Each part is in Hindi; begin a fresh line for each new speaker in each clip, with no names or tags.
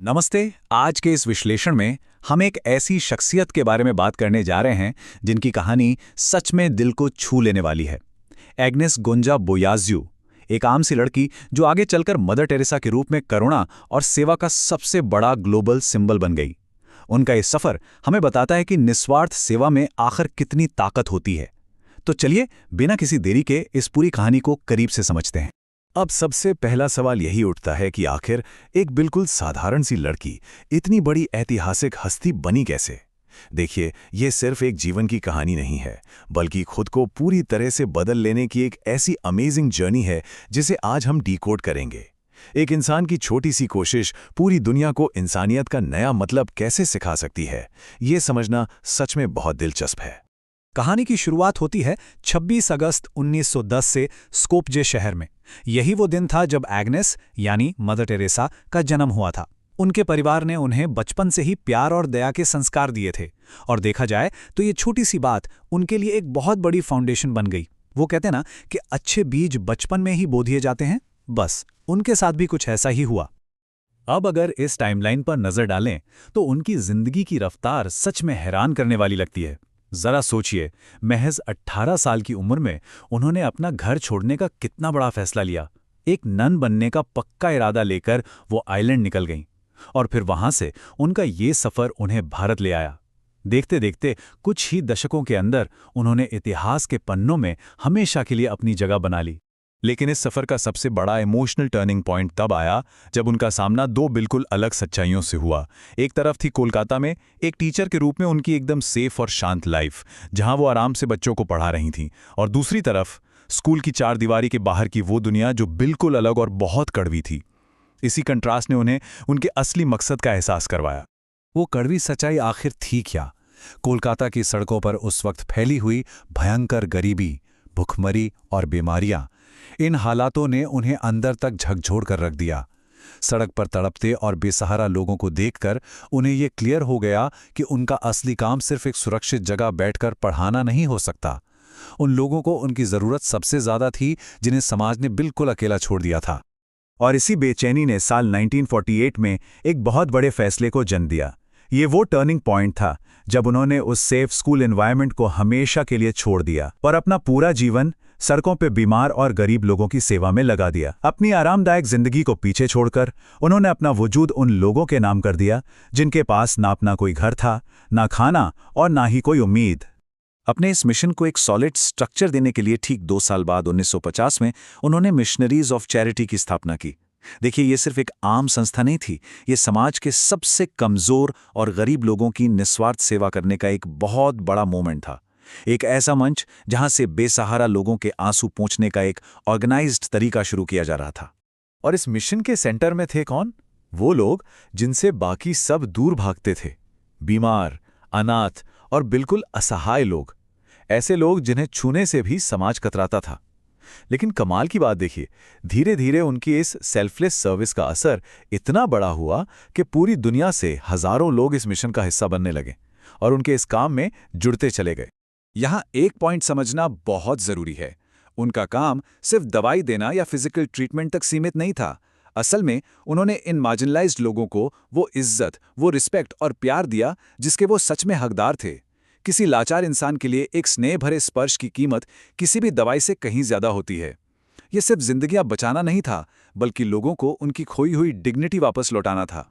नमस्ते। आज के इस विश्लेषण में हम एक ऐसी शख्सियत के बारे में बात करने जा रहे हैं जिनकी कहानी सच में दिल को छू लेने वाली है। एग्नेस गोंजा बोयाज्यू, एक आम सी लड़की जो आगे चलकर मदर टेरेसा के रूप में करुणा और सेवा का सबसे बड़ा ग्लोबल सिंबल बन गई। उनका ये सफर हमें बताता है कि निस्वार्थ सेवा में आखिर कितनी ताकत होती है। तो चलिए बिना किसी देरी के इस पूरी कहानी को करीब से समझते हैं। अब सबसे पहला सवाल यही उठता है कि आखिर एक बिल्कुल साधारण सी लड़की इतनी बड़ी ऐतिहासिक हस्ती बनी कैसे। देखिए, ये सिर्फ एक जीवन की कहानी नहीं है, बल्कि खुद को पूरी तरह से बदल लेने की एक ऐसी अमेजिंग जर्नी है जिसे आज हम डिकोड करेंगे। एक इंसान की छोटी सी कोशिश पूरी दुनिया को इंसानियत का नया मतलब कैसे सिखा सकती है, ये समझना सच में बहुत दिलचस्प है।
कहानी की शुरुआत होती है 26 अगस्त 1910 से स्कोपजे शहर में। यही वो दिन था जब एग्नेस यानी मदर टेरेसा का जन्म हुआ था। उनके परिवार ने उन्हें बचपन से ही प्यार और दया के संस्कार दिए थे, और देखा जाए तो ये छोटी सी बात उनके लिए एक बहुत बड़ी फाउंडेशन बन गई। वो कहते ना कि अच्छे बीज बचपन में ही बो दिए जाते हैं, बस उनके साथ भी कुछ ऐसा ही हुआ।
अब अगर इस टाइमलाइन पर नजर डालें तो उनकी जिंदगी की रफ्तार सच में हैरान करने वाली लगती है। जरा सोचिए, महज 18 साल की उम्र में उन्होंने अपना घर छोड़ने का कितना बड़ा फैसला लिया। एक नन बनने का पक्का इरादा लेकर वो आइलैंड निकल गईं, और फिर वहां से उनका ये सफर उन्हें भारत ले आया। देखते देखते कुछ ही दशकों के अंदर उन्होंने इतिहास के पन्नों में हमेशा के लिए अपनी जगह बना ली। लेकिन इस सफर का सबसे बड़ा इमोशनल टर्निंग पॉइंट तब आया जब उनका सामना दो बिल्कुल अलग सच्चाइयों से हुआ। एक तरफ थी कोलकाता में एक टीचर के रूप में उनकी एकदम सेफ और शांत लाइफ, जहां वो आराम से बच्चों को पढ़ा रही थीं, और दूसरी तरफ स्कूल की चार दीवारी के बाहर की वो दुनिया जो बिल्कुल अलग और बहुत कड़वी थी। इसी कंट्रास्ट ने उन्हें उनके असली मकसद का एहसास करवाया।
वो कड़वी सच्चाई आखिर थी क्या? कोलकाता की सड़कों पर उस वक्त फैली हुई भयंकर गरीबी, भुखमरी और बीमारियां, इन हालातों ने उन्हें अंदर तक झकझोर कर रख दिया। सड़क पर तड़पते और बेसहारा लोगों को देखकर उन्हें यह क्लियर हो गया कि उनका असली काम सिर्फ एक सुरक्षित जगह बैठकर पढ़ाना नहीं हो सकता। उन लोगों को उनकी जरूरत सबसे ज्यादा थी, जिन्हें समाज ने बिल्कुल अकेला छोड़ दिया था।
और इसी बेचैनी ने साल 1948 में एक बहुत बड़े फैसले को जन्म दिया। ये वो टर्निंग पॉइंट था जब उन्होंने उस सेफ स्कूल एनवायरनमेंट को हमेशा के लिए छोड़ दिया और अपना पूरा जीवन सड़कों पे बीमार और गरीब लोगों की सेवा में लगा दिया। अपनी आरामदायक जिंदगी को पीछे छोड़कर उन्होंने अपना वजूद उन लोगों के नाम कर दिया जिनके पास ना अपना कोई घर था, ना खाना और ना ही कोई उम्मीद। अपने इस मिशन को एक सॉलिड स्ट्रक्चर देने के लिए ठीक 2 साल बाद 1950 में उन्होंने मिशनरीज ऑफ चैरिटी की स्थापना की। देखिए, ये सिर्फ एक आम संस्था नहीं थी, ये समाज के सबसे कमजोर और गरीब लोगों की निस्वार्थ सेवा करने का एक बहुत बड़ा मोमेंट था। एक ऐसा मंच जहां से बेसहारा लोगों के आंसू पोंछने का एक ऑर्गेनाइज्ड तरीका शुरू किया जा रहा था। और इस मिशन के सेंटर में थे कौन? वो लोग जिनसे बाकी सब दूर भागते थे। बीमार, अनाथ और बिल्कुल असहाय लोग। ऐसे लोग जिन्हें छूने से भी समाज कतराता था। लेकिन कमाल की बात देखिए, धीरे धीरे उनकी इस सेल्फलेस सर्विस का असर इतना बड़ा हुआ कि पूरी दुनिया से हजारों लोग इस मिशन का हिस्सा बनने लगे और उनके इस काम में जुड़ते चले गए। यहाँ एक पॉइंट समझना बहुत जरूरी है। उनका काम सिर्फ दवाई देना या फिजिकल ट्रीटमेंट तक सीमित नहीं था। असल में उन्होंने इन मार्जिनलाइज्ड लोगों को वो इज्जत, वो रिस्पेक्ट और प्यार दिया जिसके वो सच में हकदार थे। किसी लाचार इंसान के लिए एक स्नेह भरे स्पर्श की कीमत किसी भी दवाई से कहीं ज्यादा होती है। ये सिर्फ जिंदगियां बचाना नहीं था, बल्कि लोगों को उनकी खोई हुई डिग्निटी वापस लौटाना था।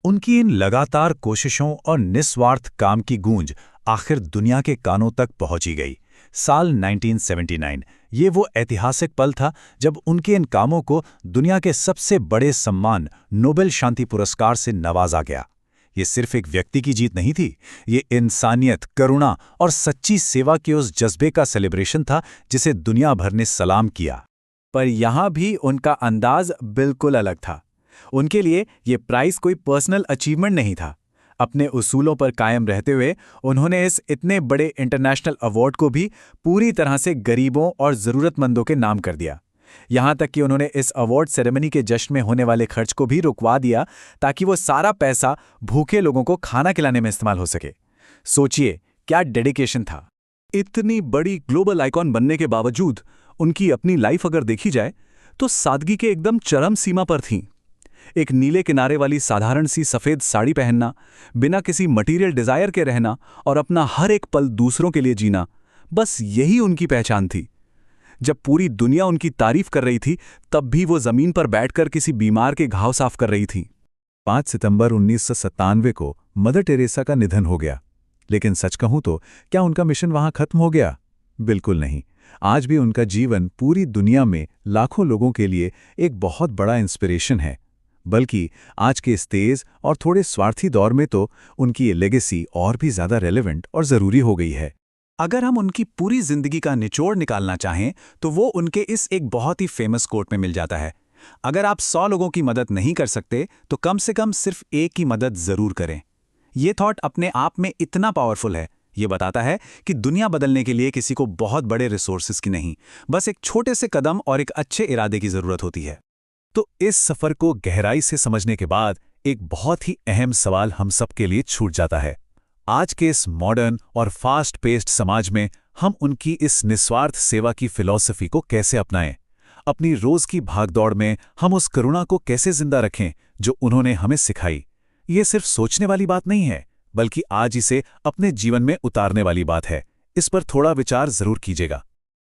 उनकी इन लगातार कोशिशों और निस्वार्थ काम की गूंज आखिर दुनिया के कानों तक पहुंची गई। साल 1979 ये वो ऐतिहासिक पल था जब उनके इन कामों को दुनिया के सबसे बड़े सम्मान नोबेल शांति पुरस्कार से नवाजा गया। ये सिर्फ एक व्यक्ति की जीत नहीं थी, ये इंसानियत, करुणा और सच्ची सेवा के उस जज्बे का सेलिब्रेशन था जिसे दुनिया भर ने सलाम किया। पर यहाँ भी उनका अंदाज बिल्कुल अलग था। उनके लिए ये प्राइज कोई पर्सनल अचीवमेंट नहीं था। अपने उसूलों पर कायम रहते हुए उन्होंने इस इतने बड़े इंटरनेशनल अवार्ड को भी पूरी तरह से गरीबों और ज़रूरतमंदों के नाम कर दिया। यहाँ तक कि उन्होंने इस अवार्ड सेरेमनी के जश्न में होने वाले खर्च को भी रुकवा दिया ताकि वो सारा पैसा भूखे लोगों को खाना खिलाने में इस्तेमाल हो सके। सोचिए क्या डेडिकेशन था। इतनी बड़ी ग्लोबल आइकॉन बनने के बावजूद उनकी अपनी लाइफ अगर देखी जाए तो सादगी के एकदम चरम सीमा पर थी।
एक नीले किनारे वाली साधारण सी सफ़ेद साड़ी पहनना, बिना किसी मटीरियल डिज़ायर के रहना और अपना हर एक पल दूसरों के लिए जीना, बस यही उनकी पहचान थी। जब पूरी दुनिया उनकी तारीफ कर रही थी, तब भी वो ज़मीन पर बैठकर किसी बीमार के घाव साफ कर रही थी।
5 सितंबर 1997 को मदर टेरेसा का निधन हो गया। लेकिन सच कहूं तो क्या उनका मिशन वहां खत्म हो गया? बिल्कुल नहीं। आज भी उनका जीवन पूरी दुनिया में लाखों लोगों के लिए एक बहुत बड़ा इंस्पिरेशन है। बल्कि आज के इस तेज और थोड़े स्वार्थी दौर में तो उनकी ये लेगेसी और भी ज़्यादा रेलेवेंट और ज़रूरी हो गई है।
अगर हम उनकी पूरी जिंदगी का निचोड़ निकालना चाहें तो वो उनके इस एक बहुत ही फेमस कोट में मिल जाता है, अगर आप 100 लोगों की मदद नहीं कर सकते तो कम से कम सिर्फ एक की मदद जरूर करें। ये थॉट अपने आप में इतना पावरफुल है। ये बताता है कि दुनिया बदलने के लिए किसी को बहुत बड़े रिसोर्सेज की नहीं, बस एक छोटे से कदम और एक अच्छे इरादे की जरूरत होती है।
तो इस सफर को गहराई से समझने के बाद एक बहुत ही अहम सवाल हम सबके लिए छूट जाता है। आज के इस मॉडर्न और फास्ट पेस्ड समाज में हम उनकी इस निस्वार्थ सेवा की फिलॉसफी को कैसे अपनाएं? अपनी रोज की भागदौड़ में हम उस करुणा को कैसे जिंदा रखें जो उन्होंने हमें सिखाई? ये सिर्फ सोचने वाली बात नहीं है, बल्कि आज इसे अपने जीवन में उतारने वाली बात है। इस पर थोड़ा विचार जरूर कीजिएगा।